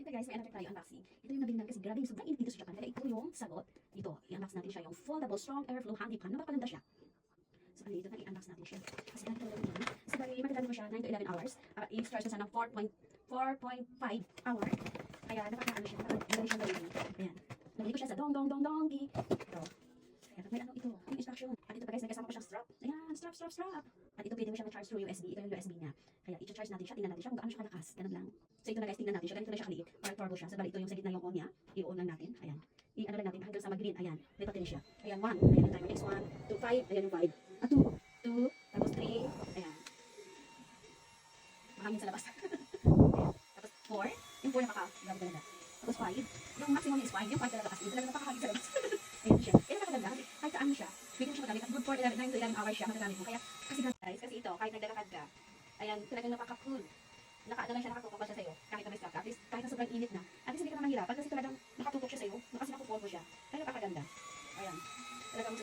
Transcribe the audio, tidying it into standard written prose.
Ito guys, may unbox tayo unboxing. Ito yung nabili namin kasi grabe yung sobrang init dito sa Japan. Kaya ito yung sagot. Ito, i-unbox natin siya yung foldable strong airflow handy pan. Napakaganda siya. So, ano dito na i-unbox natin siya. Kasi dahil ito lang yan. So, dahil magagamit mo siya 9 to 11 hours. I-charge mo siya ng 4.5 hour. Kaya napaka-ano siya. Napaka-madali siyang gawin. Ayan. Nabili ko siya sa dong-dong-dong-dongi. Ito. Ayan, may ano ito. Yung instruction. At ito pa guys, may kasama ko siyang strap. Ayan, strap. At ito pwede mo siya ma-charge through USB. Ito yung USB niya. Kaya i-charge natin siya. Tingnan natin siya kung gaano siya kalakas. Ganun lang. So, ito na guys, tingnan natin siya. Ganito na siya kaliit. Parang turbo siya. So, bali ito yung sa gitna yung on niya. I-on lang natin. Ayan. I-ano lang natin hanggang sa mag-green. Ayan. May patin siya. Ayan, 1. Ayan yung timer. Next 1, 2, 5. Ayan yung 5. At 2. 2. Tapos 3. Ayan. Mahangin sa labas. Ayan. Tapos 4. Yung 4 napaka-ganda. Tapos 5. Yung maximum is 5. Yung 5 talaga kasi. Talaga napakahangin sa labas. Ayan siya. Kaya napakaganda. Kasi kahit saan mo siya, pwede mo siya magamit. At good for 9 to 11 hours siya magagamit mo. Kaya kasi guys, kasi ito, kahit naglalakad ka, ayan, talagang napaka-cool. Naka-ano lang siya, nakatutok pa siya sa'yo. Kahit na may stock ka. At least, kahit na sobrang init na. At least hindi ka na mahirapan kasi talagang nakatutok siya sa'yo. Kasi nakupuan mo siya. Kaya napakaganda. Ayan. Talagang